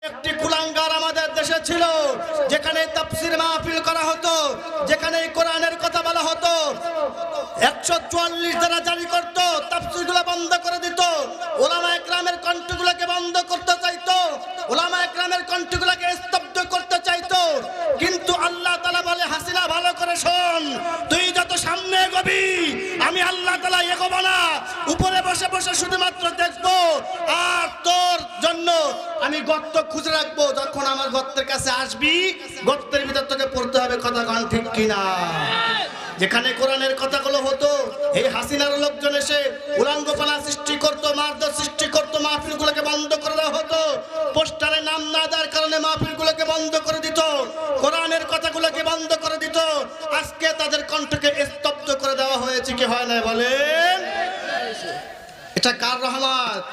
একটি কুলাঙ্গার আমাদের দেশে ছিল, যেখানে তাফসীর মাহফিল করা হতো, যেখানে কোরআনের কথা বলা হতো, 144 ধারা জারি করত, তাফসীরগুলো বন্ধ করে দিত, উলামায়ে কেরামের কণ্ঠগুলোকে বন্ধ করতে চাইতো, উলামায়ে কেরামের কণ্ঠগুলোকে স্তব্ধ করতে চাইতো। কিন্তু আল্লাহ তাআলা বলে, হাসিনা ভালো করে শোন, তুই যত সামনে এগোবি আমি আল্লাহ তাআলা এগোবো না, উপরে বসে বসে শুধুমাত্র দেখবো, আর তোর জন্য আমি গর্ত খুঁজে রাখবো। যখন আমার গর্তের কাছে আসবি, গর্তের ভিতর থেকে পড়তে হবে। কথা কান ঠিক কিনা? যেখানে কোরআনের কথাগুলো হতো, এই হাসিনার লোকজন এসে উলাঙ্গপানা সৃষ্টি করতো, মারধর সৃষ্টি করতো, মাহফিলগুলোকে বন্ধ করে দেওয়া হতো, পোস্টারে নাম না দেওয়ার কারণে মাহফিলগুলোকে বন্ধ করে দিত, কোরআনের কথাগুলোকে বন্ধ করে দিত। আজকে তাদের কণ্ঠকে স্তব্ধ করে দেওয়া হয়েছে কি হয় না বলেন? এটা কার রহমত?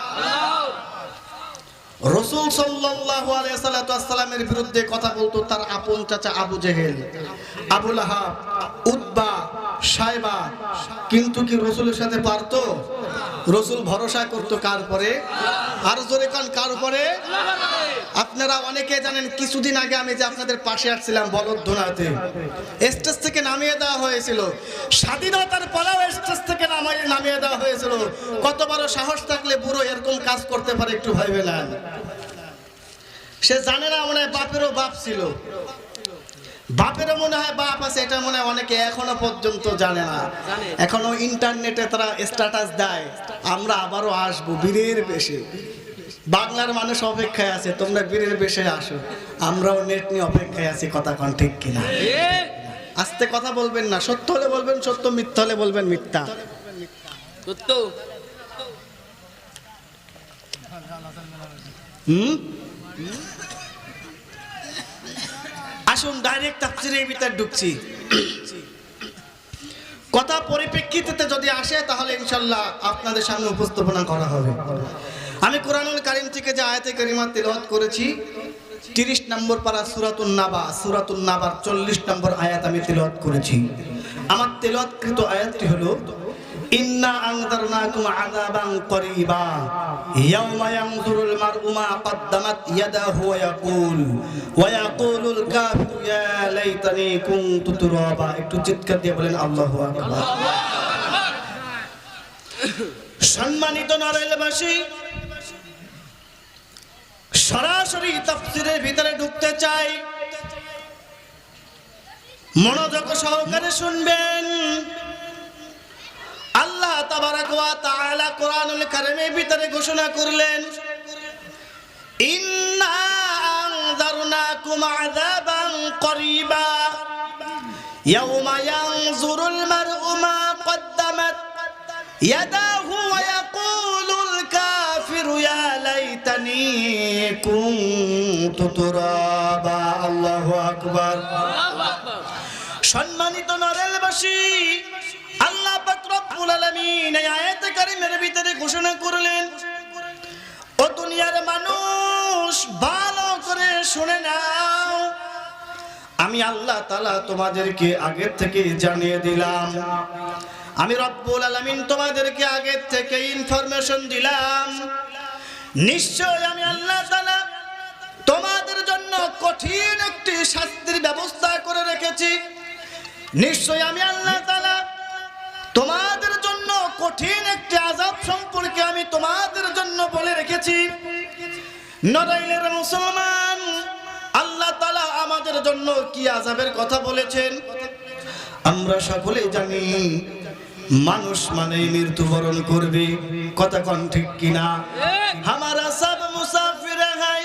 রাসূল সাল্লাল্লাহু আলাইহি সাল্লামের বিরুদ্ধে কথা বলতো তার আপন চাচা আবু জেহেল, আবু লাহাব, উতবা, সাইবা। কিন্তু কি রাসূলের সাথে পারতো? রাসূল ভরসা করতো কার পরে? আর জোরে কান, কার উপরে? আপনারা অনেকে জানেন, কিছুদিন আগে আমি যে আপনাদের পাশে আসছিলাম বলদধোনাতে, স্টেজ থেকে নামিয়ে দেওয়া হয়েছিল। স্বাধীনতার পরেও স্টেজ থেকে নামিয়ে দেওয়া হয়েছিল। কত বড় সাহস থাকলে বুড়ো এরকম কাজ করতে পারে একটু ভাইবে না। সে জানে না মনে হয় বাপেরও বাপ ছিল, বাপেরও মনে হয় বাপ আছে, এটা মনে হয় অনেকে এখনো পর্যন্ত জানে না। এখনো ইন্টারনেটে তারা স্ট্যাটাস দেয়, আমরা আবারও আসবো বীরের বেশে। বাংলার মানুষ অপেক্ষায় আছে, তোমরা বীরের বেশে আসো, আমরাও নেট নিয়ে অপেক্ষায় আছি। কথা কন ঠিক কিনা? আস্তে কথা বলবেন না, সত্য হলে বলবেন সত্য, মিথ্যা হলে বলবেন মিথ্যা। সত্য। আসুন ডাইরেক্ট তাফসীরের ভিতর ঢুকছি। কথা পরিপ্রেক্ষিতে যদি আসে তাহলে ইনশাআল্লাহ আপনাদের সামনে উপস্থাপনা করা হবে। আমি কোরআনুল কারীম থেকে যে আয়াতে কারিমা তেলাওয়াত করেছি, 30 নম্বর পারা সূরাতুন নাবা, সূরাতুন নাবার 40 নম্বর আয়াত আমি তেলাওয়াত করেছি। আমার তেলাওয়াতকৃত আয়াতটি হলো, ইন্না আনযারনাকুম আযাবান করিবা ইয়াওমা ইয়ানজুরুল মার'উ মা কদ্দামাত ইয়াদাহু ওয়া ইয়াকুলুল কাফিরু ইয়া লাইতানি কুনতু তুরাবা। একটু চিৎকার দিয়ে বলেন আল্লাহু আকবার। সম্মানিত নরেলবাসী, সরাসরি তাফসীরের ভিতরে ঢুকতে চাই, মনোযোগ সহকারে শুনবেন। আল্লাহ তাবারাক ওয়া তাআলা কোরআনুল কারীমের ভিতরে ঘোষণা করলেন, ইন্না আনযারনাকুম আযাবান করিবা ইয়াওমা ইয়ানজুরুল মার'উ মা কদ্দামাত ইয়াদাহু ওয়া ইয়াকুলুল কাফিরু ইয়া লাইতানি কুনতু তুরাবা। আল্লাহু আকবার। সম্মানিত নরেলবাসী, আল্লাহ পাক রব্বুল আলামিন এই আয়াতে কারিমের ভিতরে ঘোষণা করলেন, ও দুনিয়ার মানুষ ভালো করে শুনে নাও, আমি আল্লাহ তাআলা তোমাদেরকে আগের থেকে জানিয়ে দিলাম, আমি রব্বুল আলামিন তোমাদেরকে আগের থেকে ইনফরমেশন দিলাম, নিশ্চয় আমি আল্লাহ তাআলা তোমাদের জন্য কঠিন একটি শাস্তির ব্যবস্থা করে রেখেছি। নিশ্চয় আমি আল্লাহ তাআলা তোমাদের জন্য কঠিন একটি আযাব সম্পর্কে আমি তোমাদের জন্য বলে রেখেছি। নড়াইলের মুসলমান, আল্লাহ তাআলা আমাদের জন্য কি আযাবের কথা বলেছেন আমরা সকলেই জানি। মানুষ মানে মৃত্যুবরণ করবে। কথা কোন ঠিক কিনা? হামারা সব মুসাফির হ্যায়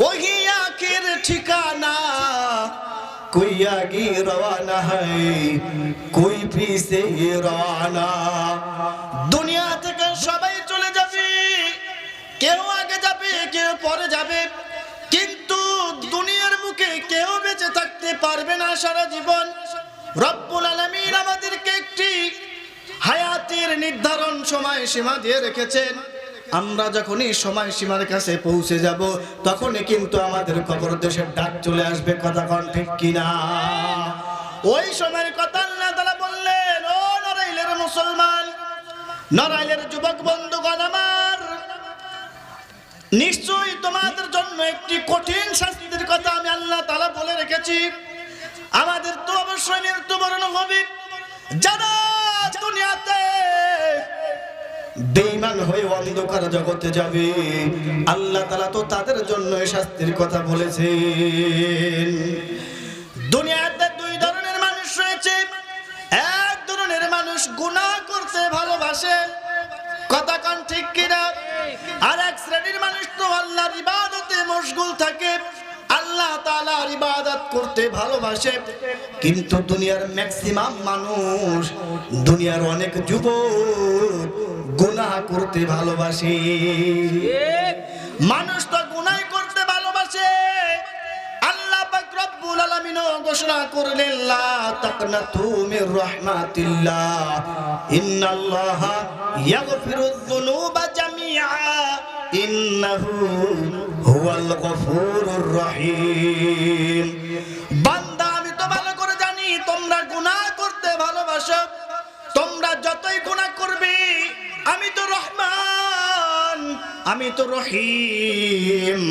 ওহি আখির ঠিকানা, कोई आगे रवाना है कोई पीछे रवाना। দুনিয়া থেকে সবাই চলে যাবে, কেউ আগে যাবে কেউ পরে যাবে, কিন্তু দুনিয়ার মুখে কেউ বেঁচে থাকতে পারবে না সারা জীবন। রব্বুল আলামিন আমাদেরকে একটি হায়াতের নির্ধারণ সময় সীমা দিয়ে রেখেছেন। আমরা যখনই সময় সীমার কাছে পৌঁছে যাব, তখনই কিন্তু আমাদের কবর দেশের ডাক চলে আসবে। কথা কোন ঠিক কিনা? ওই সময়ের কথা আল্লাহ তাআলা বললেন, ও নড়াইলের মুসলমান, নড়াইলের যুবক বন্ধুগণ আমার, নিশ্চয়ই তোমাদের জন্য একটি কঠিন শাস্তির কথা আমি আল্লাহ তাআলা বলে রেখেছি। আমাদের তো অবশ্যই মৃত্যুবরণ হবে। যারা দুনিয়াতে বেঈমান হয়ে অন্ধকার জগতে যাবে, আল্লাহ তাআলা তো তাদের জন্য এই শাস্তির কথা বলেছেন। দুনিয়াতে দুই ধরনের মানুষ রয়েছে। এক ধরনের মানুষ গুনাহ করতে ভালোবাসে, কথা কান ঠিক কিনা? আর এক শ্রেণীর মানুষ তো আল্লাহর ইবাদতে মশগুল থাকে, আল্লাহ তাআলার ইবাদত করতে ভালোবাসে। কিন্তু দুনিয়ার ম্যাক্সিমাম মানুষ, দুনিয়ার অনেক যুবক গুনাহ করতে ভালোবাসে। মানুষ তো গুনাহ করতে ভালোবাসে। আল্লাহ পাক রব্বুল আলামিন ঘোষণা করলেন, লা তাকনাতু মির রাহমাতিল্লাহ ইন্নাল্লাহা ইয়াগফিরুয যুনুবা জামিআ ইন্নাহু হুয়াল গফুরুর রহিম। বান্দা, আমি তো ভালো করে জানি তোমরা গুনাহ করতে ভালোবাসো। তোমরা যতই গুনাহ করবে, আমি তো রহমান, আমি তো রহিম,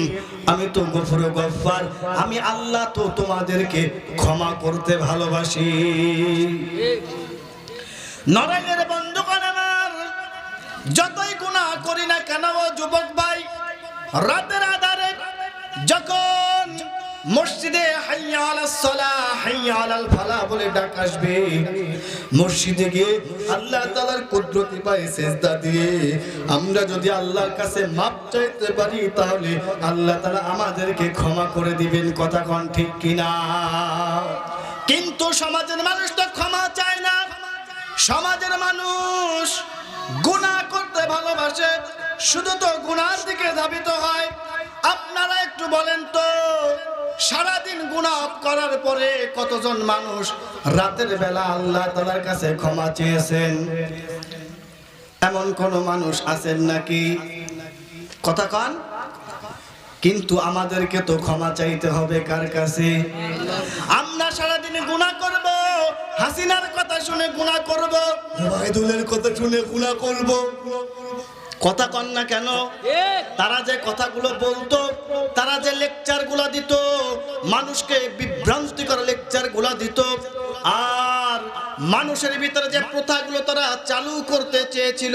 আমি তো গফুর গফফার, আমি আল্লাহ তো তোমাদেরকে ক্ষমা করতে ভালোবাসি। নরকের বন্ধুগণ আমার, যতই গুনাহ করি না কেন ও যুবক ভাই, রাতের আধারে যখন মসজিদে হাইয়া আলাস সালাহ হাইয়া আলাল ফালাহ বলে ডাক আসবে, মসজিদে গিয়ে আল্লাহ তাআলার কুদরতি পায়ে সিজদা দিয়ে আমরা যদি আল্লাহর কাছে মাপ চাইতে পারি, তাহলে আল্লাহ তাআলা আমাদেরকে ক্ষমা করে দিবেন। কথা কোন ঠিক কিনা? কিন্তু সমাজের মানুষ তো ক্ষমা চায় না। সমাজের মানুষ গুনাহ করতে ভালোবাসে, শুধু তো গুনার দিকে ধাবিত হয়। আপনারা একটু বলেন তো, সারাদিন গুনাহ করার পরে কতজন মানুষ রাতের বেলা আল্লাহ তাআলার কাছে ক্ষমা চেয়েছেন? এমন কোন মানুষ আছেন নাকি? কথা কান। কিন্তু আমাদেরকে তো ক্ষমা চাইতে হবে কার কাছে? আমরা সারাদিন গুনাহ করব, হাসিনার কথা শুনে গুনাহ করব, ওবায়দুলের কথা শুনে গুনাহ করব। কথা কন না কেন? তারা যে কথাগুলো বলতো, তারা যে লেকচারগুলো দিত, মানুষকে বিভ্রান্তিকর লেকচারগুলো দিত, আর মানুষের ভিতরে যে প্রথাগুলো তারা চালু করতে চেয়েছিল,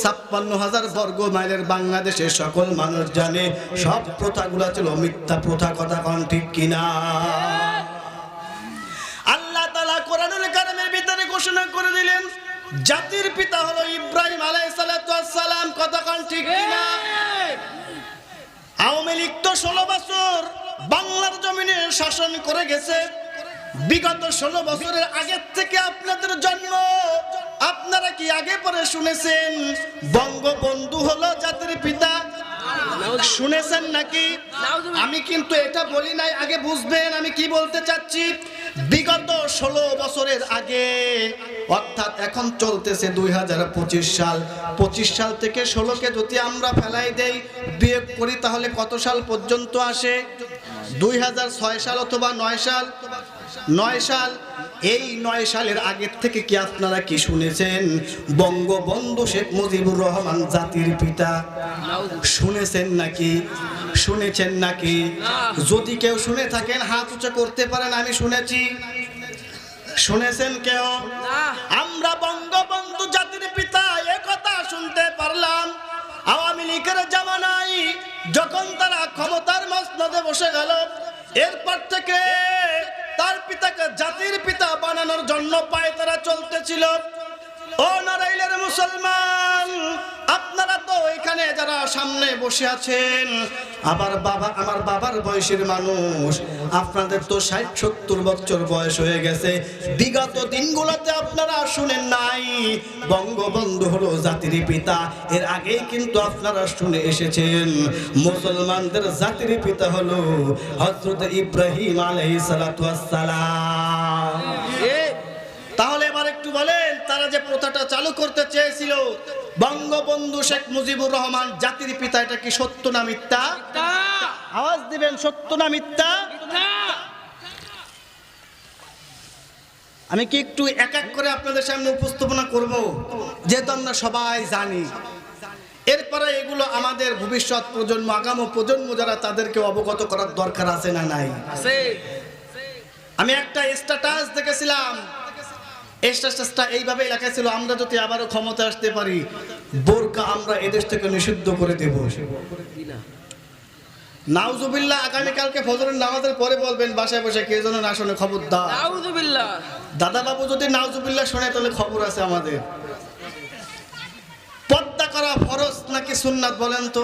৫৬,০০০ বর্গ মাইলের বাংলাদেশে সকল মানুষ জানে সব প্রথাগুলো ছিল মিথ্যা প্রথা। কথা কন ঠিক কিনা? আল্লাহ তাআলা কোরআনুল কারীমের ভিতরে ঘোষণা করে দিলেন, জাতির পিতা হলো ইব্রাহিম আলাইহিস সালাতু ওয়াস সালাম। কথা কোন ঠিক কিনা? আওয়ামী লীগ তো ১৬ বছর বাংলার জমিনে শাসন করে গেছে। বিগত ১৬ বছরের আগের থেকে আপনাদের জন্ম, আপনারা কি আগে পরে শুনেছেন বঙ্গবন্ধু হলো জাতির পিতা? শুনেছেন নাকি? আমি কিন্তু এটা বলি নাই, আগে বুঝবেন আমি কি বলতে চাচ্ছি। বিগত ১৬ বছরের আগে, অর্থাৎ এখন চলতেছে ২০২৫ সাল, ২৫ সাল থেকে ১৬কে যদি আমরা ফেলাই দেই, বিয়োগ করি, তাহলে কত সাল পর্যন্ত আসে? ২০০৬ সাল অথবা ৯ সাল। ৯ সাল। এই ৯ সালের আগের থেকে কি আপনারা কি শুনেছেন বঙ্গবন্ধু শেখ মুজিবুর রহমান জাতির পিতা? শুনেছেন নাকি? শুনেছেন নাকি? যদি কেউ শুনে থাকেন হাত উঁচু করতে পারেন, আমি শুনেছি। শুনেছেন কেউ? আমরা বঙ্গবন্ধু জাতির পিতা এ কথা শুনতে পারলাম আওয়ামী লীগের জামানায়, যখন তারা ক্ষমতার মসনদে বসে গেল। এরপর থেকে তার পিতাকে জাতির পিতা বানানোর জন্য পায়ে তারা চলতেছিল। ও নড়াইলের মুসলমান, আপনারা তো এখানে যারা সামনে বসে আছেন, আবার আমার বাবার বয়সের মানুষ, আপনাদের তো ৬০-৭০ বছর বয়স হয়ে গেছে। বিগত দিনগুলোতে আপনারা শুনেন নাই বঙ্গবন্ধু হলো জাতির পিতা। এর আগেই কিন্তু আপনারা শুনে এসেছেন মুসলমানদের জাতির পিতা হলো হযরত ইব্রাহিম আলাইহিস সালাতু ওয়াস সালাম। তাহলে এবার একটু বলেন, তারা যে প্রথাটা চালু করতে চেয়েছিল বঙ্গবন্ধু শেখ মুজিবুর রহমান জাতির পিতা, এটা কি সত্য না মিথ্যা? আওয়াজ দিবেন, সত্য না মিথ্যা? আমি কি একটু এক এক করে আপনাদের সামনে উপস্থাপনা করব, যেহেতু আমরা সবাই জানি। এরপরে এগুলো আমাদের ভবিষ্যৎ প্রজন্ম, আগামী প্রজন্ম যারা, তাদেরকে অবগত করার দরকার আছে না নাই? আছে। আমি একটা স্ট্যাটাস দেখেছিলাম, স্ট্যাটাসটা এইভাবে লেখা ছিল, আমরা যদি আবারও ক্ষমতা আসতে পারি, বোরকা আমরা এদেশ থেকে নিষিদ্ধ করে দেব। নাউজুবিল্লাহ। আগামীকালকে ফজরের নামাজের পরে বলবেন বাসায় বসে, কে যেন না শোনে খবরদার। নাউযুবিল্লাহ। দাদা বাবু যদি নাউজুবিল্লাহ শোনে তাহলে খবর আছে আমাদের। পর্দা করা ফরজ নাকি সুন্নাত বলেন তো?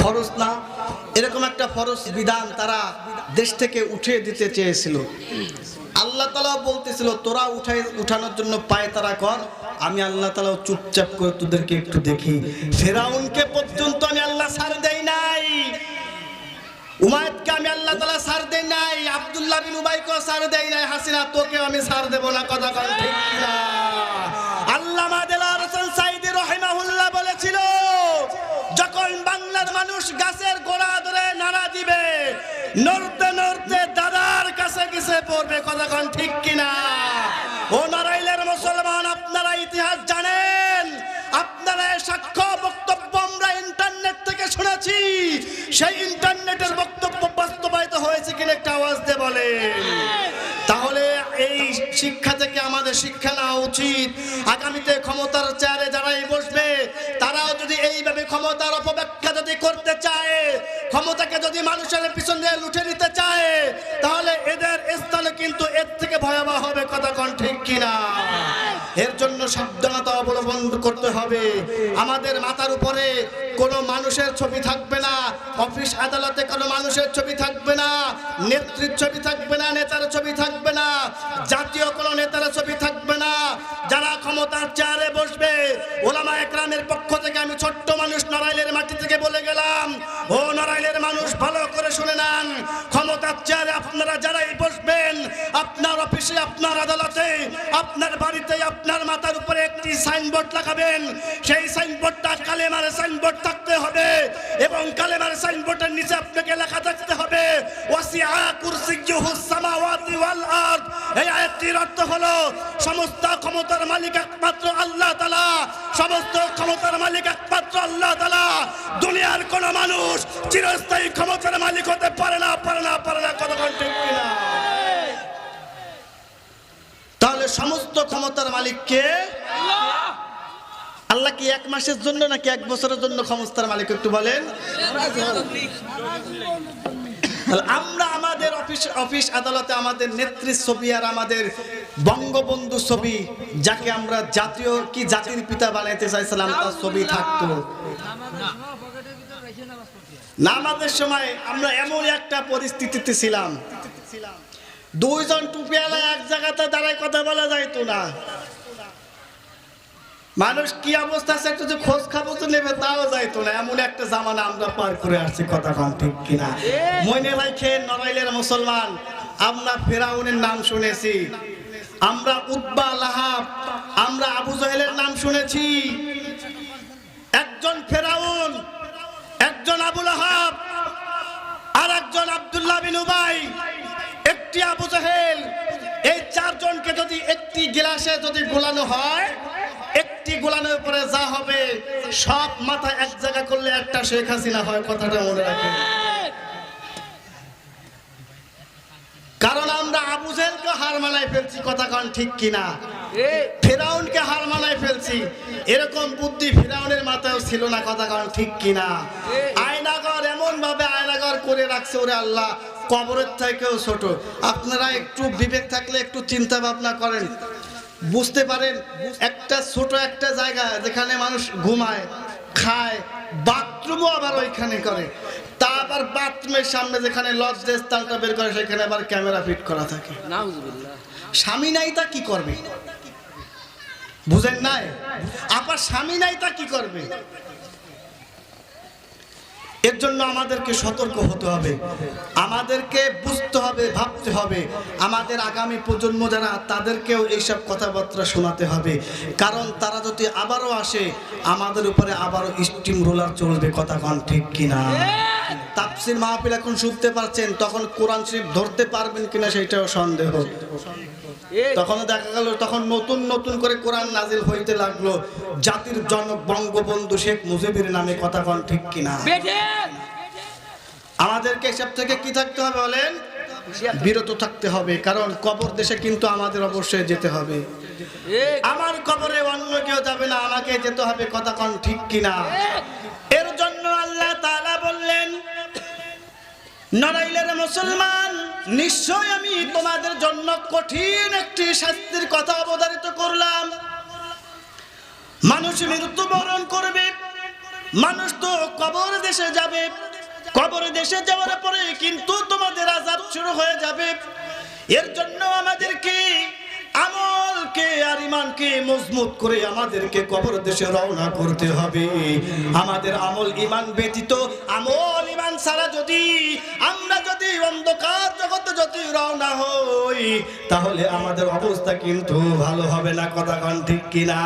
ফরজ না? এরকম একটা ফরজ বিধান তারা দেশ থেকে উঠিয়ে দিতে চেয়েছিল। আল্লাহ তাআলা বলতেছিল, তোরা উঠানোর জন্য পায় তারা কর, আমি আল্লাহ তাআলা চুপচাপ করে তোদেরকে একটু দেখি। ফেরাউনকে পর্যন্ত আমি আল্লাহ ছাড় দেই নাই, উমাইয়াদকে আমি আল্লাহ তাআলা ছাড় দেই নাই, আব্দুল্লাহ বিন উবাইকে ছাড় দেই নাই, হাসিনা তোকেও আমি ছাড় দেব না। কথা বল ঠিক কিনা? আল্লামা দেলোয়ার হোসেন সাঈদী রাহিমাহুল্লাহ বলেছিল, যখন বাংলার মানুষ গাছের গোড়া ধরে নাড়া দিবে, নড়তে নড়তে দাদার কাছে গিয়ে পড়বে। কথা কোন ঠিক কিনা? ও নারাইলের মুসলমান, আপনারা ইতিহাস জানেন, আপনারা সাক্ষ্য বক্তব্য আমরা ইন্টারনেট থেকে শুনেছি, সেই ইন্টারনেটের বক্তব্য বাস্তবায়িত হয়েছে কিনা একটা আওয়াজ দিয়ে বলেন। তাহলে এই শিক্ষা থেকে আমাদের শিক্ষা নেওয়া উচিত, আগামীতে ক্ষমতার চেয়ারে যারাই বসবে তারাও যদি এইভাবে ক্ষমতার অপব্যাখ্যা যদি করতে চায়, ক্ষমতাকে যদি মানুষের পিছন দিয়ে লুটে নিতে চায়, তাহলে এদের স্থানে কিন্তু এর থেকে ভয়াবহ হবে। কথা কোন ঠিক কিনা? এর জন্য সাবধানতা অবলম্বন করতে হবে। আমাদের মাথার উপরে কোনো মানুষের ছবি থাকবে না, অফিস আদালতে কোনো মানুষের ছবি থাকবে না, নেত্রীর ছবি থাকবে না, নেতার ছবি থাকবে না, জাতীয় কোনো নেতার ছবি থাকবে না। যারা ক্ষমতার চেয়ারে বসবে, ওলামা একরামের পক্ষ থেকে আমি ছোট্ট মানুষ নড়াইলের মাটি থেকে বলে গেলাম, ও নড়াইলের মানুষ ভালো করে শুনে নেন, ক্ষমতার চেয়ারে আপনারা যারাই বসবেন, আপনার অফিসে, আপনার আদালতে, আপনার বাড়িতে, আপনার মাথার উপরে একটি সাইনবোর্ড লাগাবেন। সেই সাইনবোর্ডটা কালেমার সাইনবোর্ড থাকতে হবে এবং কালেমার সাইনবোর্ডের নিচে আপনাকে লেখা থাকতে হবে, ওয়াসিআ কুরসিয়্যুহুস সামাওয়াতি ওয়াল আরদ। এই আয়াতটির অর্থ হলো, সমস্ত ক্ষমতার মালিক একমাত্র আল্লাহ তাআলা, সমস্ত ক্ষমতার মালিক একমাত্র আল্লাহ তাআলা। দুনিয়ার কোন মানুষ চিরস্থায়ী ক্ষমতার মালিক হতে পারে না, পারে না, পারে না। কথা বল ঠিক কিনা? তাহলে সমস্ত ক্ষমতার মালিক কে? আল্লাহ। আল্লাহ কি এক মাসের জন্য নাকি এক বছরের জন্য ক্ষমতার মালিক? একটু বলেন। আমরা আমাদের অফিস আদালতে আমাদের নেত্রীর ছবি আর আমাদের বঙ্গবন্ধু ছবি, যাকে আমরা জাতীয় কি জাতির পিতা বানাইতে চাইছিলাম, তার ছবি থাকতো। নামাজের সময় আমরা এমন একটা পরিস্থিতিতে ছিলাম, দুইজন টুপিওয়ালা এক জায়গাতে দাঁড়ায় কথা বলা যাইতো না। মানুষ কি অবস্থা আছে একটু যে খোঁজ খবর তো নেবে তাও যাইতো না, এমন একটা জামানা আমরা পার করে আসছি। কথা কম ঠিক কিনা? মনে রাখেন নড়াইলের মুসলমান, আমরা ফেরাউনের নাম শুনেছি, আমরা উতবা, লাহাব, আমরা আবু জাহেলের নাম শুনেছি। একজন ফেরাউন, একজন আবু লাহাব, আর একজন আব্দুল্লাহ বিন উবাই, একটি আবু জাহেল। এই চারজনকে যদি একটি গ্লাসে যদি গোলানো হয়, একটি গোলানোর পরে যা হবে সব মাথা এক জায়গা করলে একটা শেখ হাসিনা হয়। কথাটা মনে রাখেন। কারণ আমরা আবু জাহেলকে হার মানায় ফেলছি। কথা কন ঠিক কিনা? ফেরাউনকে হার মানায় ফেলছি। এরকম বুদ্ধি ফেরাউনের মাথায় ছিল না। কথা কন ঠিক কিনা? আয়নাগর এমন ভাবে আয়নাগর করে রাখছে, ওরে আল্লাহ, কবরের থেকেও ছোট। আপনারা একটু বিবেক থাকলে একটু চিন্তা ভাবনা করেন, বুঝতে পারেন একটা ছোট একটা জায়গা যেখানে মানুষ ঘুমায়, খায়, বাথরুমও আবার ওইখানে করে, তা আবার বাথরুমের সামনে যেখানে লজ্জা স্থানটা বের করে সেখানে আবার ক্যামেরা ফিট করা থাকে। স্বামী নাই তা কি করবে? বুঝেন নাই? আবার স্বামী নাই তা কি করবে? এর জন্য আমাদেরকে সতর্ক হতে হবে, আমাদেরকে বুঝতে হবে, ভাবতে হবে। আমাদের আগামী প্রজন্ম যারা, তাদেরকেও এইসব কথাবার্তা শোনাতে হবে। কারণ তারা যদি আবারও আসে, আমাদের উপরে আবারও স্টিম রোলার চলবে। কথা কন ঠিক কিনা? তাফসীর মাহফিল এখন শুনতে পারছেন, তখন কোরআন শরীফ ধরতে পারবেন কিনা সেটাও সন্দেহ। তখন দেখা গেল তখন নতুন নতুন করে কোরআন নাজিল হইতে লাগলো জাতির জনক বঙ্গবন্ধু শেখ মুজিবের নামে। কথা কোন ঠিক কিনা? আমাদেরকে এসব থেকে কি থাকতে হবে বলেন? বিরত থাকতে হবে, কারণ কবর দেশে কিন্তু আমাদের অবশ্যই যেতে হবে। আমার কবরে অন্য কেউ যাবে না, আমাকে যেতে হবে। কথা কোন ঠিক কিনা? এর জন্য আল্লাহ তাআলা বললেন, নড়াইলের মুসলমান, নিশ্চয় আমি তোমাদের জন্য কঠিন একটি শাস্তির কথা অবধারিত করলাম। মানুষ মৃত্যুবরণ করবে, মানুষ তো কবর দেশে যাবে, কবর দেশে যাওয়ার পরে কিন্তু তোমাদের আযাব শুরু হয়ে যাবে। এর জন্য আমাদেরকে আমলকে আর ঈমানকে মজবুত করে আমাদেরকে কবর দেশে রওনা করতে হবে। আমাদের আমল ঈমান ব্যতীত, আমল ঈমান ছাড়া আমরা যদি অন্ধকার জগতে যদি রওনা হই, তাহলে আমাদের অবস্থা কিন্তু ভালো হবে না। কথা কোন ঠিক কিনা?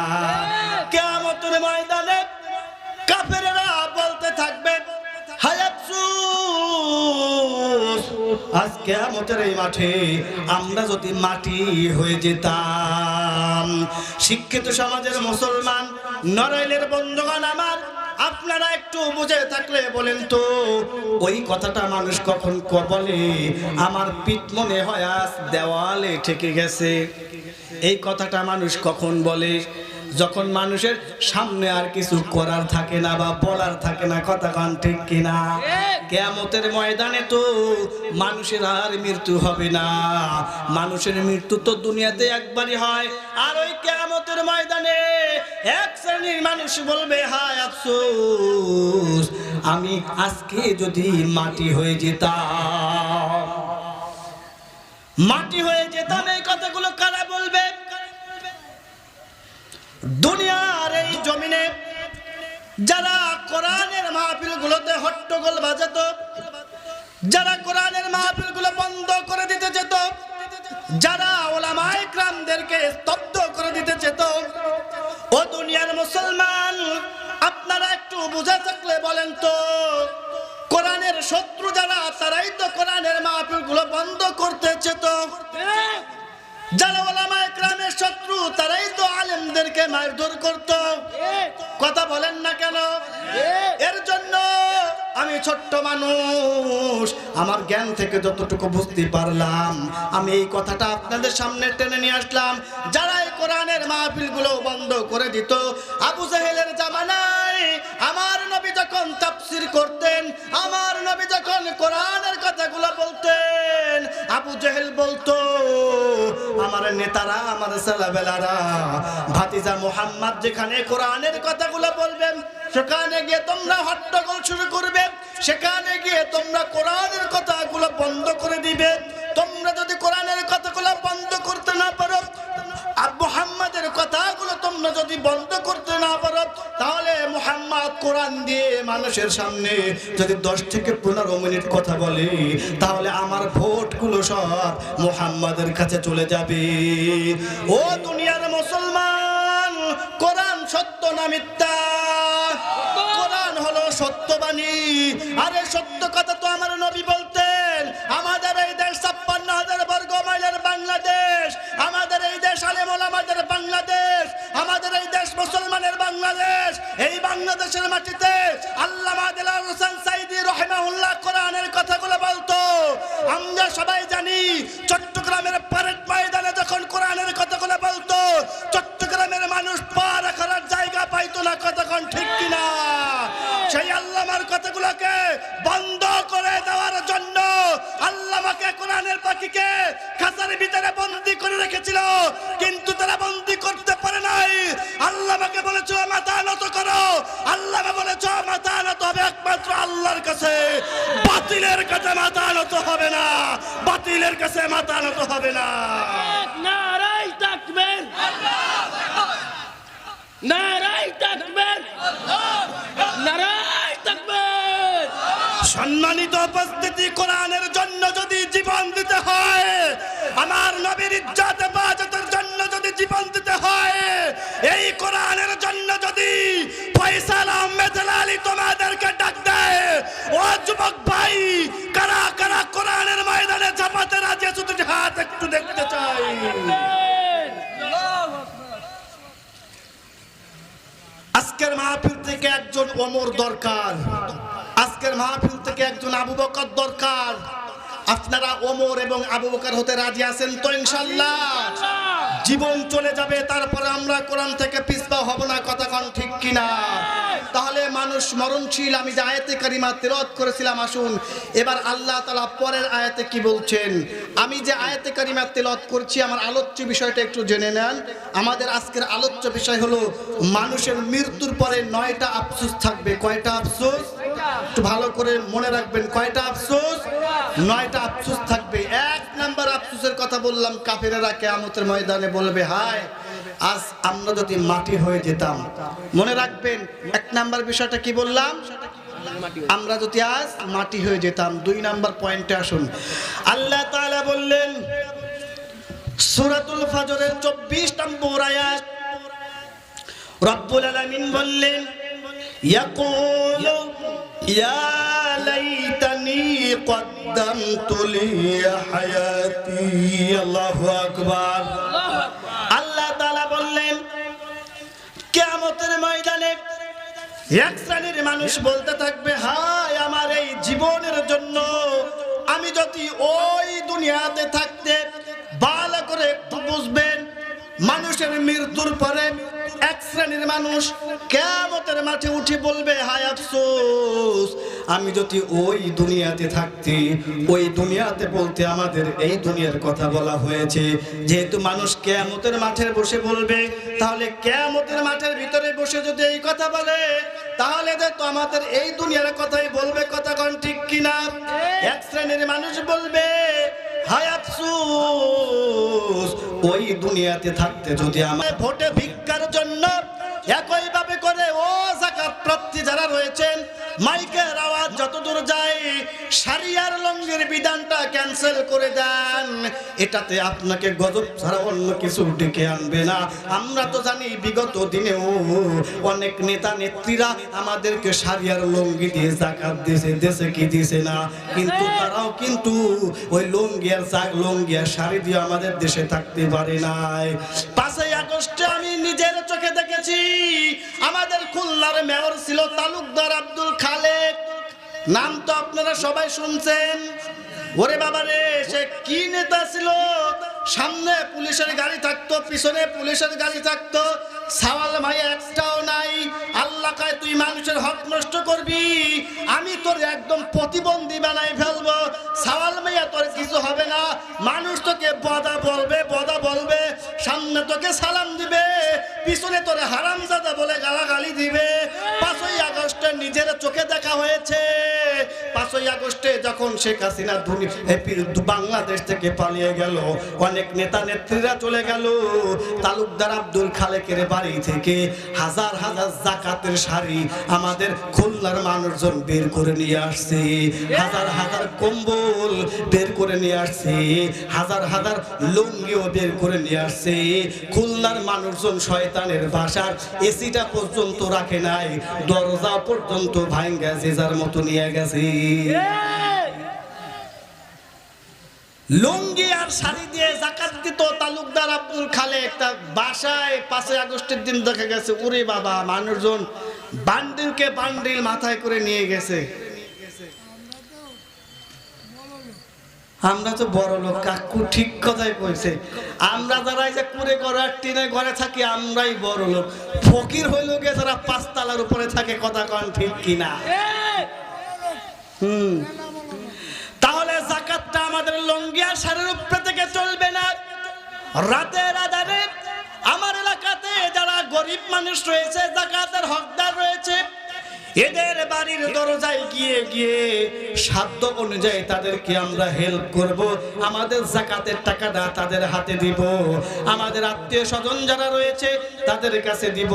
কিয়ামতের ময়দানে কাফেররা বলতে থাকবে, হায় আফসোস, আজ কিয়ামতের এই মাঠে আমরা যদি মাটি হয়ে যেতাম। শিক্ষিত সমাজের মুসলমান, নড়াইলের বন্ধুগণ আমার, আপনারা একটু বুঝে থাকলে বলেন তো, ওই কথাটা মানুষ কখন বলে? আমার পিঠ মনে হয় আজ দেওয়ালে ঠেকে গেছে। এই কথাটা মানুষ কখন বলে? যখন মানুষের সামনে আর কিছু করার থাকে না বা বলার থাকে না। কথা কোন ঠিক কিনা? কিয়ামতের ময়দানে তো মানুষের আর মৃত্যু হবে না। মানুষের মৃত্যু তো দুনিয়াতে একবারই হয়, আর ওই কিয়ামতের ময়দানে এক শ্রেণীর মানুষ বলবে, হায় আফসোস, আমি আজকে যদি মাটি হয়ে যেতাম, মাটি হয়ে যেতাম। এই কথাগুলো কারা বলবে? দুনিয়ার এই জমিনে যারা কোরআনের মাহফিলগুলোতে হট্টগোল বাজাতো, যারা কোরআনের মাহফিলগুলো বন্ধ করে দিতে যেত, যারা উলামায়ে কিরামদেরকে স্তব্ধ করে দিতে যেত, ও দুনিয়ার মুসলমান, আপনারা একটু বুঝে থাকলে বলেন তো, কোরআনের শত্রু যারা, তারাই তো কোরআনের মাহফিলগুলো বন্ধ করতে যেত। যারা উলামায়ে কিরামের শত্রু, তারাই তো আলেমদেরকে মারধর করত। কথা বলেন না কেন? এর জন্য আমি ছোট্ট মানুষ, আমার জ্ঞান থেকে যতটুকু বুঝতে পারলাম, আমি এই কথাটা আপনাদের সামনে টেনে নিয়ে আসলাম। যারা এই কোরআনের মাহফিলগুলো বন্ধ করে দিত, আবু জাহেলের জামানায় আমার নবী যখন তাফসীর করতেন, আমার নবী যখন কোরআনের কথাগুলো বলতেন, আবু জাহেল বলতো, আমার নেতারা, আমার ছেলেবেলারা, ভাতিজা মুহাম্মদ যেখানে কোরআনের কথাগুলো বলবেন, সেখানে গিয়ে তোমরা হট্টগোল শুরু করবে, সেখানে গিয়ে তোমরা কোরআনের কথাগুলো বন্ধ করে দিবে। তোমরা যদি কোরআনের কথাগুলো বন্ধ করতে না পারো, মুহাম্মাদের কথাগুলো তোমরা যদি বন্ধ করতে না পারো, তাহলে মুহাম্মদ কোরআন দিয়ে মানুষের সামনে যদি 10 থেকে 15 মিনিট কথা বলে, তাহলে আমার ভোটগুলো সব মুহাম্মাদের কাছে চলে যাবে। ও দুনিয়ার মুসলমান, কোরআন সত্য না মিথ্যা? কোরআন হলো সত্যবাণী। আরে সত্য কথা তো আমার নবী বলতেন। আমাদের এই দেশ 56,000 বর্গ মাইলের বাংলাদেশ, আমাদের এই দেশ আলেম ওলামাদের বাংলাদেশ, আমাদের এই দেশ মুসলমানের বাংলাদেশ। এই বাংলাদেশের মাটিতে আল্লামা দেলাওয়ার হোসেন সাঈদী রাহিমাহুল্লাহ কোরআনের কথাগুলো বলতো। আমরা সবাই জানি, চট্টগ্রামের প্যারেড ময়দানে যখন কোরআনের কথাগুলো বলতো, চট্টগ্রামের মানুষ পা রাখার জায়গা পাইতো না। কথা কোন ঠিক কিনা? সেই আল্লামার কথাগুলোকে বন্ধ করে দেওয়ার জন্য আল্লামাকে, কোরআনের পাখিকে খাঁচার ভিতরে বন্দী করে রেখেছিল, কিন্তু তারা বন্দী করতে পারে নাই। আল্লামাকে বলেছ মাথা নত করো, আল্লামা বলেছ মাথা নত হবে একমাত্র আল্লাহর কাছে, বাতিলের কাছে মাথা নত হবে না, বাতিলের কাছে মাথা নত হবে না। নারায়ে তাকবীর, নারায়ে তাকবীর, নারায়ে তাকবীর। সম্মানিত উপস্থিতি, কোরআনের জন্য যদি জীবন দিতে হয়, আমার নবীর ইজ্জত হেফাজতের জন্য যদি জীবন দিতে হয়, এই কোরআনের জন্য যদি ফয়সাল আহমেদ লালী তোমাদেরকে ডাক দেয়, ও যুবক ওমর দরকার, আজকের মাহফিল থেকে একজন আবু বকর দরকার। আপনারা ওমর এবং আবু বকর হতে রাজি আছেন তো? ইনশাআল্লাহ। জীবন চলে যাবে, তারপরে আমরা কোরআন থেকে পিছপা হব না, কথা কোন ঠিক কিনা? তাহলে মানুষ মরণশীল। আমি যে আয়াতে কারিমা তেলাওয়াত করেছিলাম, আসুন এবার আল্লাহ তাআলা পরের আয়াতে কি বলছেন। আমি যে আয়াতে কারিমা তেলাওয়াত করছি, আমার আলোচ্য বিষয়টা একটু জেনে নেন। আমাদের আজকের আলোচ্য বিষয় হলো মানুষের মৃত্যুর পরে 9টা আফসোস থাকবে। কয়টা আফসোস? একটু ভালো করে মনে রাখবেন, কয়টা আফসোস? 9টা আফসোস থাকবে। 1 নাম্বার আফসোসের কথা বললাম, কাফেরেরা কিয়ামতের ময়দানে বলবে, হায় আজ আমরা যদি মাটি হয়ে যেতাম। মনে রাখবেন 1 নাম্বার বিষয়টা কি বললাম, আমরা যদি আজ মাটি হয়ে যেতাম। 2 নাম্বার পয়েন্টে আসুন। আল্লাহ তাআলা বললেন সূরাতুল ফজরের 24 নম্বর আয়াত, রব্বুল আলামিন বললেন ইয়াকুলু ইয়া লাইতানি কদ্দামতু লি হায়াতি। আল্লাহু আকবার। আল্লাহ তাআলা বললেন কিয়ামতের ময়দানে এক শ্রেণীর মানুষ বলতে থাকবে, হায় আমার এই জীবনের জন্য আমি যদি ওই দুনিয়াতে থাকতে। ভালো করে একটু বুঝবেন, মানুষের মৃত্যুর পরে এক শ্রেণীর মানুষ কিয়ামতের মাঠে উঠে বলবে, হায় আফসোস আমি যদি ওই দুনিয়াতে থাকতি। ওই দুনিয়াতে বলতে আমাদের এই দুনিয়ার কথা বলা হয়েছে। যেহেতু মানুষ কিয়ামতের মাঠে বসে বলবে, তাহলে কিয়ামতের মাঠের ভিতরে বসে যদি এই কথা বলে, তাহলে তো আমাদের এই দুনিয়ার কথাই বলবে, কথা কোন ঠিক কিনা? এক শ্রেণীর মানুষ বলবে, হায় আফসোস ওই দুনিয়াতে থাকতে যদি আমার ভোটে ভিক্ষার জন্য একইভাবে করে ও যাকাত প্রার্থী যারা রয়েছেন, মাইকের আওয়াজ যতদূর যায় শরিয়ার লঙ্গির বিধানটা ক্যান্সেল করে দেন, এটাতে আপনাকে গজব ছাড়া অন্য কিছু ডেকে আনবে না। আমরা তো জানি বিগত দিনেও অনেক নেতা নেত্রীরা আমাদেরকে শরিয়ার লঙ্গি দিয়ে যাকাত দিয়েছে, দেশে কি দিয়েছে না, কিন্তু তারাও কিন্তু ওই লঙ্গি আর শাড়ি দিয়ে আমাদের দেশে থাকতে পারে নাই। 5ই আগস্টে আমি নিজের চোখে দেখেছি, আমাদের খুলনার মেয়র ছিল তালুকদার আব্দুল খালেক। নাম তো আপনারা সবাই শুনছেন। ওরে বাবা রে, সে কি নেতা ছিল! সামনে পুলিশের গাড়ি থাকতো, পিছনে পুলিশের গাড়ি থাকতো, সাওয়াল ভাই একটাও নাই। আল্লাহ কয় তুই মানুষের হক নষ্ট করবি, আমি তোর একদম প্রতিবন্ধী বানাই ফেলবো। সাওয়াল ভাইয়া তোর কিছু হবে না, মানুষ তোকে বদা বলবে, সামনে তোকে সালাম দিবে, পিছনে তোরে হারামজাদা বলে গালাগালি দিবে। 5ই আগস্টে নিজের চোখে দেখা হয়েছে। 5ই আগস্টে যখন শেখ হাসিনা বাংলাদেশ থেকে পালিয়ে গেল, অনেক নেতা নেত্রীরা চলে গেল, তালুকদার আব্দুল খালেকের বাড়ি থেকে হাজার হাজার যাকাতের শাড়ি আমাদের খুলনার মানুষজন বের করে নিয়ে আসছে, হাজার হাজার কম্বল বের করে নিয়ে আসছে, হাজার হাজার লুঙ্গিও বের করে নিয়ে আসছে। খুলনার মানুষজন শয়তানের বাসার এসিটা পর্যন্ত রাখে নাই, দরজা পর্যন্ত ভাঙ্গা যে যার মতো নিয়ে গেছে। লুঙ্গি আর শাড়ি দিয়ে যাকাত দিত তালুকদার আব্দুল খালেক। তার বাসায় 5ই আগস্টের দিন দেখা গেছে, ওরে বাবা, মানুষজন বান্ডিলকে বান্ডিল মাথায় করে নিয়ে গেছে। আমরা তো বড় লোক, কাকু ঠিক কথাই কইছে। আমরা যারা এই যে কুড়ে ঘরে টিনে ঘরে থাকি, আমরাই বড় লোক। ফকির হইল গে যারা 5 তলার উপরে থাকে, কথা কন ঠিক কিনা? তাহলে যাকাতটা আমাদের লঙ্গি আর শাড়ির উপরে থেকে চলবে না। রাতের আধারে আমার এলাকাতে যারা গরিব মানুষ রয়েছে, যাকাতের হকদার রয়েছে, এদের বাড়ির দরজায় গিয়ে গিয়ে সাধ্য অনুযায়ী তাদেরকে আমরা হেল্প করব, আমাদের যাকাতের টাকাটা তাদের হাতে দিব, আমাদের আত্মীয় স্বজন যারা রয়েছে তাদের কাছে দিব।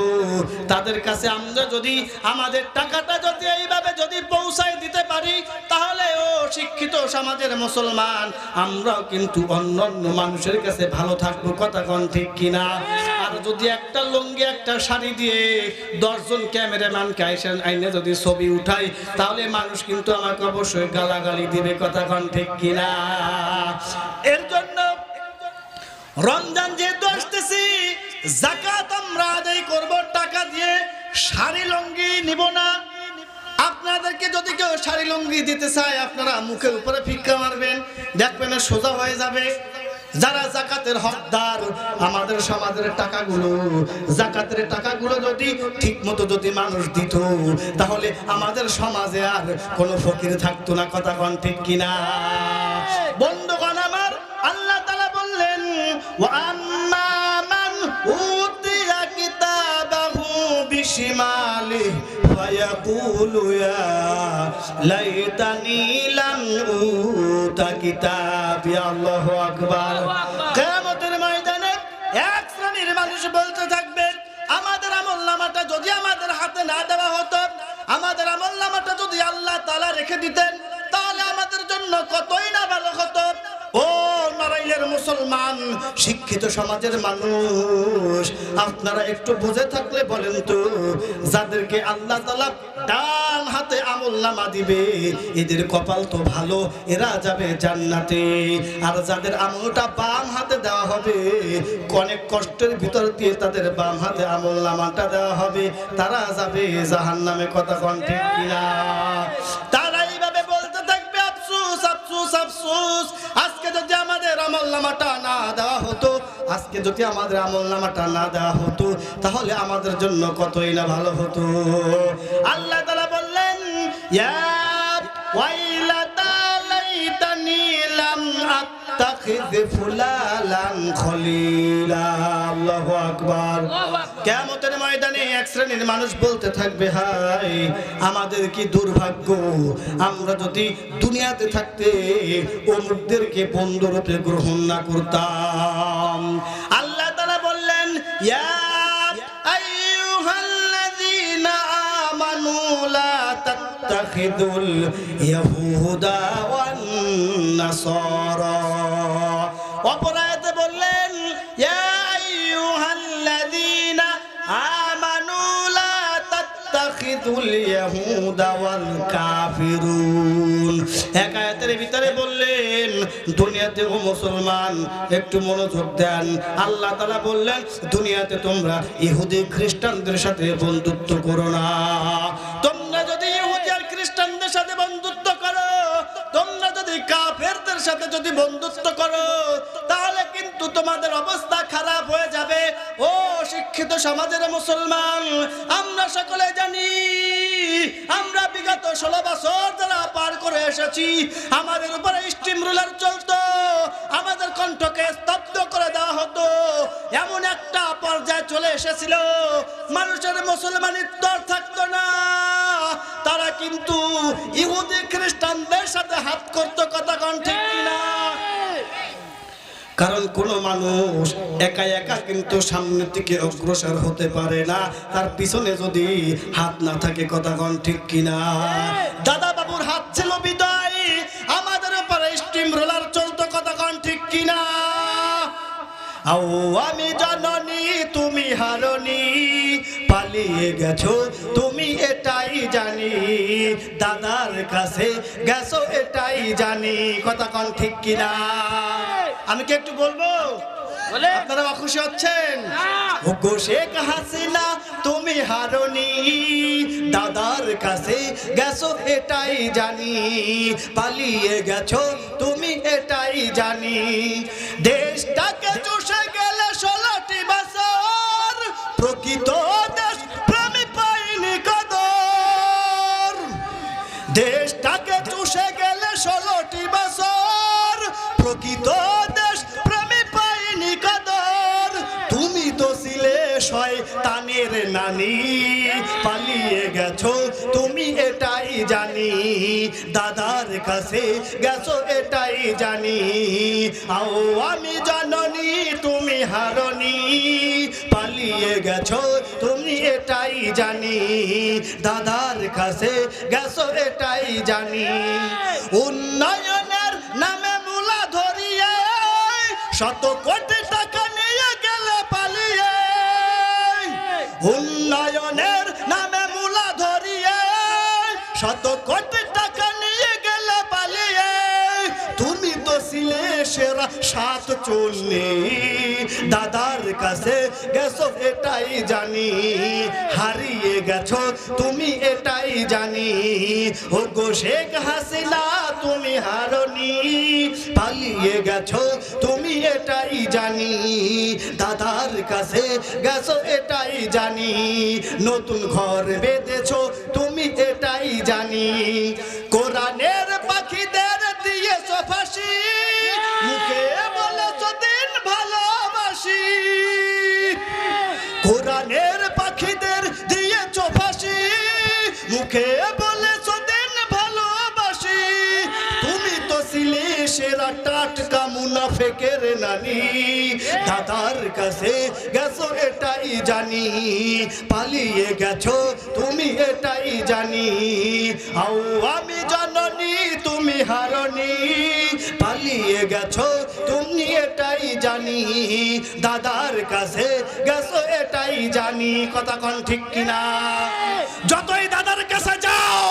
তাদের কাছে আমরা যদি আমাদের টাকাটা যদি এইভাবে যদি পৌঁছায় দিতে পারি, তাহলে ও শিক্ষিত সমাজের মুসলমান আমরাও কিন্তু অন্যান্য মানুষের কাছে ভালো থাকবো, কথা কোন ঠিক কিনা? আর যদি একটা লুঙ্গি একটা শাড়ি দিয়ে 10 জন ক্যামেরাম্যানকে আইনে যদি ছবি উঠাই, তাহলে মানুষ কিন্তু আমাকে অবশ্যই গালাগালি দিবে, কথা কোন ঠিক কিনা? এর জন্য রমজান যেহেতু আসতেছি, যাকাত আমরা আদায় করব টাকা দিয়ে, শাড়ি লুঙ্গি নিব না। আপনাদেরকে যদি কেউ শাড়ি লুঙ্গি দিতে চায় আপনারা মুখের উপরে ফিক্কা মারবেন, দেখবেন সোজা হয়ে যাবে। যারা জাকাতের হকদার, আমাদের সমাজের জাকাতের টাকাগুলো যদি ঠিক মতো যদি মানুষ দিত, তাহলে আমাদের সমাজে আর কোনো ফকির থাকতো না। কথা কোন ঠিক কিনা? বন্ধুগণ আমার, আল্লাহ তাআলা বললেন ওয়া আম্মা মান উতিয়া কিতাবাহু বিশিমালিহি ফায়াকুলু ইয়া লাইতানি লাম উতা কিতাবি। আল্লাহু আকবার। কিয়ামতের ময়দানে এক শ্রেণীর মানুষ বলতে থাকবে, আমাদের আমলনামাটা যদি আমাদের হাতে না দেওয়া হতো, আমাদের আমলনামাটা যদি আল্লাহ তাআলা রেখে দিতেন, তাহলে আমাদের জন্য কতই না ভালো হতো। ও নড়াইলের মুসলমান, শিক্ষিত সমাজের মানুষ, আপনারা একটু বুঝে থাকলে বলেন তো, যাদেরকে আল্লাহ তাআলা ডান হাতে আমলনামা দিবে, এদের কপাল তো ভালো, এরা যাবে জান্নাতে। আর যাদের আমলটা বাম হাতে দেওয়া হবে, অনেক কষ্টের ভিতর দিয়ে তাদের বাম হাতে আমলনামাটা দেওয়া হবে, তারা যাবে জাহান্নামে। কথা কোন ঠিক কিনা? তারা এইভাবে বলতে থাকবে, আফসোস আফসোস আফসোস, আজকে যদি আমাদের আমলনামাটা না দেওয়া হতো, আজকে যদি আমাদের আমলনামাটা না দেওয়া হতো, তাহলে আমাদের জন্য কতই না ভালো হতো। আল্লাহ তাআলা বললেন ইয়া ওয়াইলাতা লাইতানি লাম আত্তাখিয ফুলালান খলিলা। আল্লাহু আকবার। কিয়ামতের ময়দানে এক শ্রেণীর মানুষ বলতে থাকবে, হায় আমাদের কি দুর্ভাগ্য, আমরা যদি দুনিয়াতে থাকতে অমুকদেরকে বন্ধুরূপে গ্রহণ না করতাম। আল্লাহ তাআলা বললেন ইয়া আইয়ুহাল্লাযীনা আমানু লা তাত্তাখিযুল ইয়াহুদা ওয়ান নাসারা। অপর আয়াতে বললেন ইয়া আইয়ুহাল্লাযীনা আমানু লা তাত্তাখিযুল ইয়াহুদা ওয়াল কাফিরুন। এক আয়াতের ভিতরে বললেন, দুনিয়াতে ও মুসলমান একটু মনোযোগ দেন, আল্লাহ তাআলা বললেন দুনিয়াতে তোমরা ইহুদি খ্রিস্টানদের সাথে বন্ধুত্ব করো না। তোমরা যদি ইহুদি আর খ্রিস্টানদের সাথে বন্ধুত্ব করো, তোমরা যদি কাফেরদের সাথে যদি বন্ধুত্ব করো, তাহলে কিন্তু তোমাদের অবস্থা খারাপ হয়ে যাবে। ও শিক্ষিত সমাজের মুসলমান, আমরা সকলে জানি, আমরা বিগত 16 বছর যারা পার করে এসেছি, আমাদের উপরে স্টিম রুলার চলতো, আমাদের কণ্ঠকে স্তব্ধ করে দেওয়া হতো। এমন একটা পর্যায়ে চলে এসেছিল, মানুষের মুসলমানিত্ব থাকতো না, তারা কিন্তু ইহুদি খ্রিস্টানদের সাথে হাত করতো। কথা কোন ঠিক কিনা? কারণ কোন মানুষ একা একা কিন্তু সামনের দিকে অগ্রসর হতে পারে না, তার পিছনে যদি হাত না থাকে। কথা কোন ঠিক কিনা? দাদা বাবুর হাত ছিল বিদায়, আমাদের উপরে স্টিম রোলার চলতো। কথা কোন ঠিক কিনা? আও আমি জাননি তুমি হারনি, পালিয়ে গেছো তুমি এটাই জানি, দাদার কাছে গেছো এটাই জানি। কথা কোন ঠিক কিনা? আমি কি একটু বলবো? আপনারা অখুশি হচ্ছেন? ওগো শেখ হাসিনা তুমি হারনি, দাদার কাছে গেছো এটাই জানি, পালিয়ে গেছো তুমি এটাই জানি। দেশটাকে চষে গেলে 16টি বছর, প্রকৃত দেশ প্রেমী পাইনি কদর। দেশটাকে চষে গেলে 16টি বছর, প্রকৃত দেশ প্রেমী পাইনি কদর। তুমি তো ছিলে শয়তানের নানি, পালিয়ে গেছো তুমি এটাই জানি, দাদার কাছে গেছো এটাই জানি। আও আমি জাননি তুমি হারনি, পালিয়ে গেছো তুমি এটাই জানি, দাদার কাছে গেছো এটাই জানি। উন্নয়নের নামে মুলা ধরিয়ে 100 কোটি টাকা নিয়ে গেলে পালিয়ে, উন্নয়নের নামে মুলা ধরিয়ে 100 কোটি টাকা নিয়ে গেলে পালিয়ে। তুমি তো ছিলে সেরা সাত চুন্নি দাদার কাছে গেছো এটাই জানি হারিয়ে গেছো তুমি এটাই জানি ও গো শেখ হাসিনা তুমি হারনি পালিয়ে গেছো তুমি এটাই জানি দাদার কাছে গেছো এটাই জানি নতুন ঘর বেঁধেছো তুমি এটাই জানি কোরআনের পাখিদের দিয়েছো ফাঁসি মুখে বলেছো দিন ভালোবাসি কোরআনের পাখিদের দিয়েছো ফাঁসি মুখে বলেছো দিন ভালোবাসি তুমি তো ছিলে সেরা টাটকা মুনাফেকের নানি দাদার কাছে গেছো এটাই জানি পালিয়ে গেছো তুমি এটাই জানি আও আমি জননী তুমি হারনি পালিয়ে গেছো তুমি এটাই জানি দাদার কাছে গেছো এটাই জানি কথা কোন ঠিক কিনা যতই দাদার কাছে যাও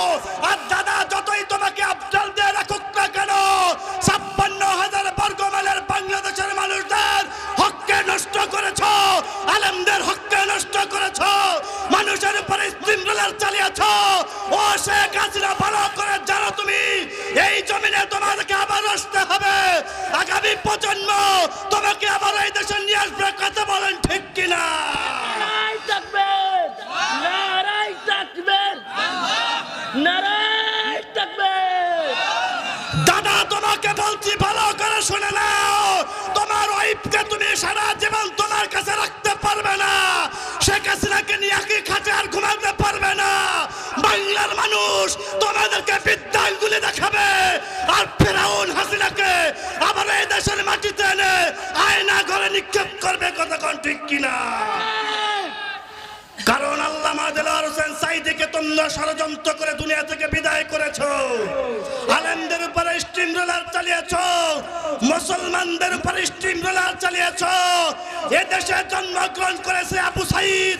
আর দাদা যতই তোমাকে আফজাল দিয়ে রাখুক না কেন 56,000 বর্গ মাইলের বাংলাদেশের মানুষদের হককে নষ্ট করেছো আলেমদের হককে নষ্ট করেছো মানুষের উপরে স্টিমরোলার চালিয়েছো ও শেখ হাসিনা ভালো করে জানো তুমি এই জমিনে তোমাদেরকে আবার আসতে হবে আগামী প্রজন্ম তোমাকে আবার এই দেশে নিয়ে আসবে কথা বলেন ঠিক কিনা নারাই তাকবীর নারাই তাকবীর নারাই তাকবীর দাদা তোমাকে বলছি ভালো করে শুনে নাও তোমার ওয়াইফকে তুমি সারা জীবন তোমার কাছে রাখতে পারবে না শেখ হাসিনাকে নিয়ে একই খাটে আর ঘুমাতে পারবে না বাংলার মানুষ তোমাদেরকে বিদ্যাঙ্গুলি দেখাবে আর ফেরাউন হাসিনাকে আবার এই দেশের মাটিতে এনে আয়না ঘরে নিক্ষেপ করবে কথা কোন ঠিক কিনা কারণ আল্লামা দেলোয়ার হোসেন সাঈদীকে তোমরা ষড়যন্ত্র করে দুনিয়া থেকে বিদায় করেছো আলেমদের উপরে স্টিম রোলার চালিয়েছো মুসলমানদের উপরে স্টিম রোলার চালিয়েছো এ দেশে জন্মগ্রহণ করেছে আবু সাঈদ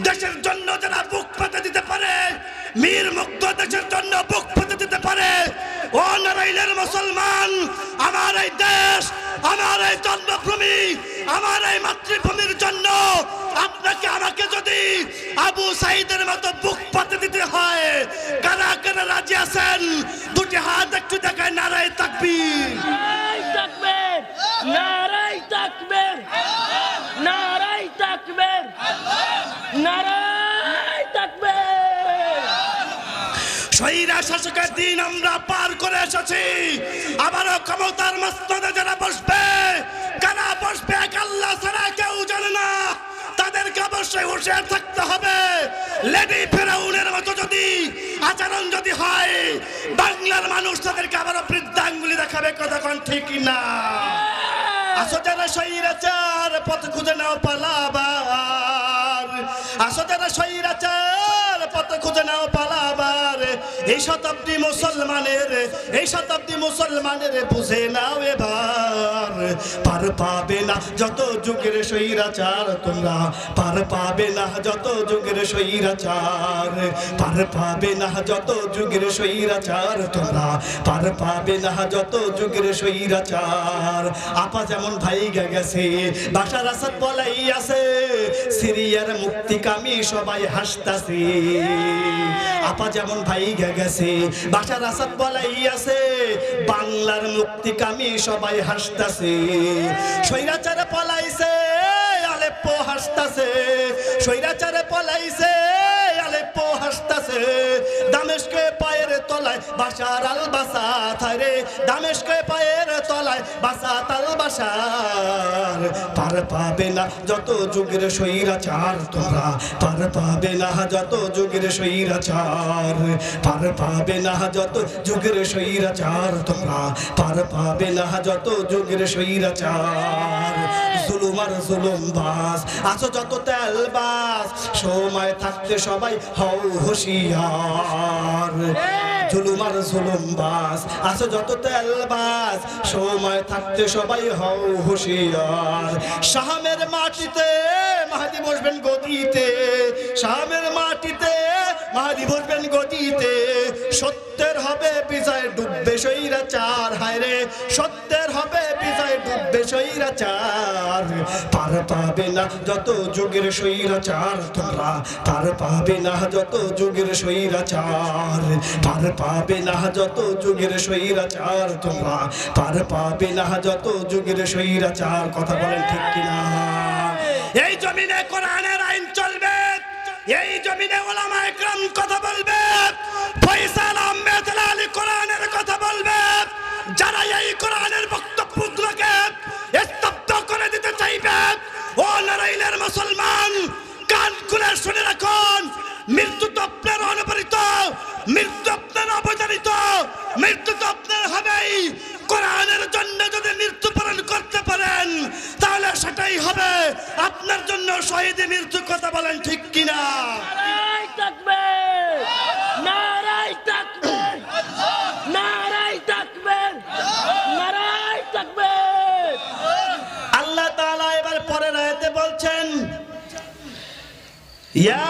দেশের জন্য যারা বুক পেতে দিতে পারে মীর মুগ্ধ দেশের জন্য বুক পেতে দিতে পারে ও নারাইলের মুসলমান আমার এই দেশ আমার এই জন্মভূমি আমার এই মাতৃভূমির জন্য আপনাকে আমাকে যদি আবু সাঈদের মতো বুক পাতে দিতে হয় কারা কারা রাজি আছেন দুটি হাত একটু দেখায় নারায়ে তাকবীর নারাই তাকবীর নারাই তাকবীর নারাই তাকবীর নারাই তাকবীর স্বৈরা শাসকের দিন আমরা পার করে এসেছি আবারও ক্ষমতার মস্তদে যারা বসবে কারা বসবে এক আল্লাহ ছাড়া কেউ জানে না তাদেরকে অবশ্যই হুঁশিয়ার থাকতে হবে লেডি ফেরাউনের মতো যদি আচরণ যদি হয় বাংলার মানুষ তাদেরকে আবারও বৃদ্ধাঙ্গুলি দেখাবে কথা কোন ঠিক না আসো যারা স্বৈরাচার পথ খুঁজে নাও পালাবার আসো যারা স্বৈরাচার পথ খুঁজে নাও পালাবার এই শতাব্দী মুসলমানের বুঝে নাও এবার পার পাবে না যত যুগের স্বৈরাচার তোমরা পার পাবে না যত যুগের স্বৈরাচার পার পাবে না যত যুগের স্বৈরাচার তোমরা পার পাবে না যত যুগের স্বৈরাচার আপা যেমন ভাইগা গেছে বাশার আসাদ বলাই আছে সিরিয়ার মুক্তিকামী সবাই হাসতাছে আপা যেমন ভাইগা গেছে বাশার আসাদ বলাই আছে বাংলার মুক্তিকামী সবাই হাসতাছে স্বৈরাচারে পলাইছে আলেপ্পো হাসতাছে স্বৈরাচারে পলাইছে আলেপ্পো হাসতাছে দামেস্কে পায়ের তলায় বাশার আল বাসাত রে দামেস্কে পায়ের তলায় বাসাত আল বাশার পার পাবে না যত যুগের স্বৈরাচার তোমরা পার পাবে না যত যুগের স্বৈরাচার পার পাবে না যত যুগের স্বৈরাচার তোমরা পার পাবে না যত যুগের স্বৈরাচার জুলুম আর জুলুম বাস আছো যত তেলবাস সময় থাকতে সবাই হও হুঁশিয়ার জুলুম আর জুলুমবাজ আছে যত তেলবাজ, সময় থাকতে সবাই হও হুঁশিয়ার। শামের মাটিতে মাহদী বসবেন গদিতে, শামের মাটিতে মাহদী বসবেন গদিতে। সত্যের হবে বিজয়, ডুববে স্বৈরাচার। হায় রে, সত্যের হবে বিজয়, ডুববে স্বৈরাচার। পার পাবে না যত যুগের স্বৈরাচার তোমরা, পার পাবে না যত যুগের স্বৈরাচার, পার পাবে না যত যুগের স্বৈরাচার তোমরা, পার পাবে না যত যুগের স্বৈরাচার। কথা বলেন ঠিক কিনা? এই জমিনে কোরআনের আইন চলবে, এই জমিনে ওলামায়ে কেরাম কথা বলবে, ফয়সাল আহমেদ আলী কোরআনের কথা বলবে। যারা এই কোরআনের বক্তব্যগুলোকে স্তব্ধ করে দিতে চাইবে, ও নড়াইলের মুসলমান, কান খুলে শুনে রাখুন। মৃত্যু তো আপনার অনবরিত, মৃত্যু আপনার অবধারিত, মৃত্যু তো আপনার হবেই। কোরআনের জন্য যদি মৃত্যুবরণ করতে পারেন তাহলে সেটাই হবে আপনার জন্য শহীদ মৃত্যু। কথা বলেন ঠিক কিনা? নারায়ে তাকবীর, নারায়ে তাকবীর, নারায়ে তাকবীর, নারায়ে তাকবীর। আল্লাহ তাআলা এবার পরের আয়াতে বলছেন, ইয়া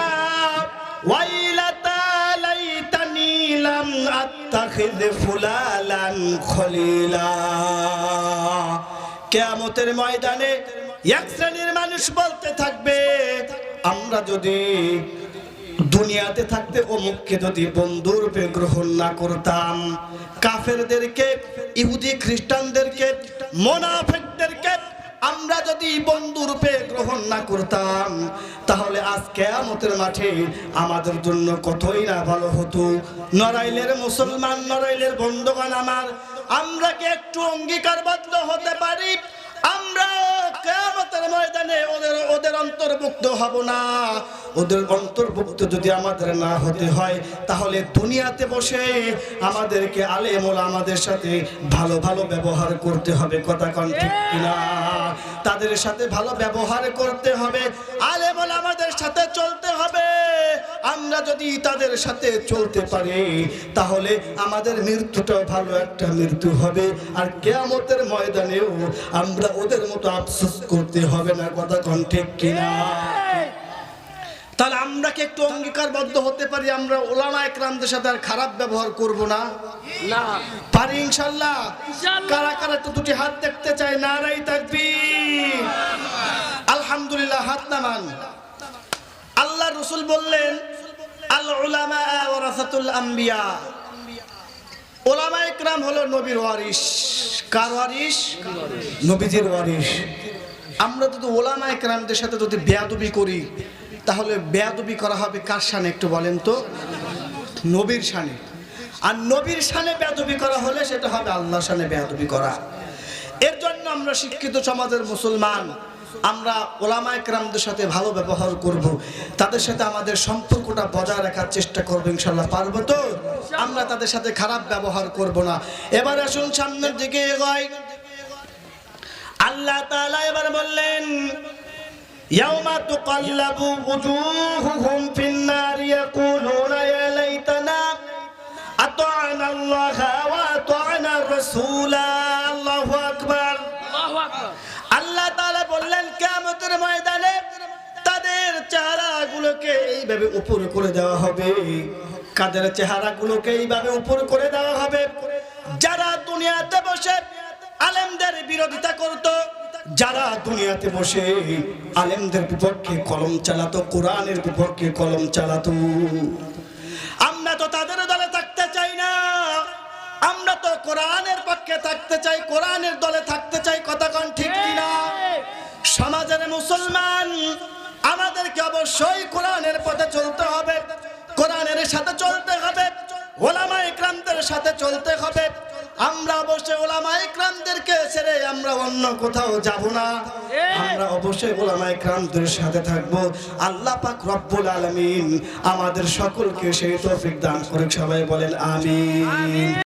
ওয়াইলাতা লাইতানি লাম আত্তাখিয ফুলালান খলিলা। কিয়ামতের ময়দানে এক শ্রেণীর মানুষ বলতে থাকবে, আমরা যদি দুনিয়াতে থাকতে অমুককে যদি বন্ধুরূপে গ্রহণ না করতাম, কাফেরদেরকে, ইহুদি খ্রিস্টানদেরকে, মুনাফিকদেরকে আমরা যদি বন্ধুরূপে গ্রহণ না করতাম, তাহলে আজ কিয়ামতের মাঠে আমাদের জন্য কতই না ভালো হতো। নড়াইলের মুসলমান, নড়াইলের বন্ধুগণ আমার, আমরা কি একটু অঙ্গীকারবদ্ধ হতে পারি? আমরা কিয়ামতের ময়দানে ওদের অন্তর্ভুক্ত হব না। ওদের অন্তর্ভুক্ত যদি আমাদের না হতে হয়, তাহলে দুনিয়াতে বসে আমাদেরকে আলেম ওলামাদের সাথে ভালো ভালো ব্যবহার করতে হবে। কথা কোন ঠিক কিনা? তাদের সাথে ভালো ব্যবহার করতে হবে, আলেম ওলামাদের সাথে চলতে হবে। আমরা যদি তাদের সাথে চলতে পারি তাহলে আমাদের মৃত্যুটাও ভালো একটা মৃত্যু হবে, আর কিয়ামতের ময়দানেও আমরা ওদের মতো আফসোস করতে হবে না। কথা কোন ঠিক কিনা? তাহলে আমরা কি একটু অঙ্গীকারবদ্ধ হতে পারি আমরা ওলামায়ে কেরামদের সাথে আর খারাপ ব্যবহার করব না? না পারি ইনশাআল্লাহ? ইনশাআল্লাহ। কারা কারা তো দুটি হাত দেখতে চাই? নারায়ে তাকবীর, আলহামদুলিল্লাহ। হাত নামান। আল্লাহ রাসূল বললেন, আল উলামা ওয়ারাসাতুল আম্বিয়া। ওলামায়ে কেরাম হলো নবীর ওয়ারিস। কার ওয়ারিস? নবীজির ওয়ারিস। আমরা যদি ওলামায়ে কেরামদের সাথে যদি বেয়াদবি করি, তাহলে বেয়াদবি করা হবে কার শানে একটু বলেন তো? নবীর শানে। আর নবীর শানে বেয়াদবি করা হলে সেটা হবে আল্লাহর শানে বেয়াদবি করা। এর জন্য আমরা শিক্ষিত সমাজের মুসলমান, আমরা ওলামায়ে কেরামদের সাথে ভালো ব্যবহার করব, তাদের সাথে আমাদের সম্পর্কটা বজায় রাখার চেষ্টা করবো। ইনশাআল্লাহ পারবো তো? আমরা তাদের সাথে খারাপ ব্যবহার করব না। এবার আসুন সামনের দিকে এগোই। আল্লাহ তাআলা এবার বললেন, ইয়াউমা তুকাল্লাবু ওজুহুহুম ফিন-নার ইয়াকুলুনা ইয়া লাইতানা আতা'না আল্লাহা ওয়া আতা'না আর-রাসূলা। আল্লাহু আকবার, আল্লাহু আকবার। আল্লাহ তাআলা বললেন, কিয়ামতের ময়দানে তাদের চেহারাগুলোকে এইভাবে উপর করে দেওয়া হবে। কাদের চেহারাগুলোকে এইভাবে উপর করে দেওয়া হবে? যারা দুনিয়াতে বসে আলেমদের বিরোধিতা করত, যারা দুনিয়াতে বসে আলেমদের বিপক্ষে কলম চালাতো, কোরআনের বিপক্ষে কলম চালাতো। আমরা তো তাদের দলে থাকতে চাই না, আমরা তো কোরআনের পক্ষে থাকতে চাই, কোরআনের দলে থাকতে চাই। কথা কোন ঠিক কিনা? সমাজের মুসলমান, আমাদেরকে অবশ্যই কোরআনের পথে চলতে হবে, কোরআনের সাথে চলতে হবে, ওলামায়ে কেরামদের সাথে চলতে হবে। আমরা অবশ্যই ওলামায়ে কেরামদেরকে ছেড়ে আমরা অন্য কোথাও যাব না। আমরা অবশ্যই ওলামায়ে কেরামদের সাথে থাকব। আল্লাহ পাক রব্বুল আলামিন আমাদের সকলকে সেই তৌফিক দান করুক। সবাই বলেন আমিন।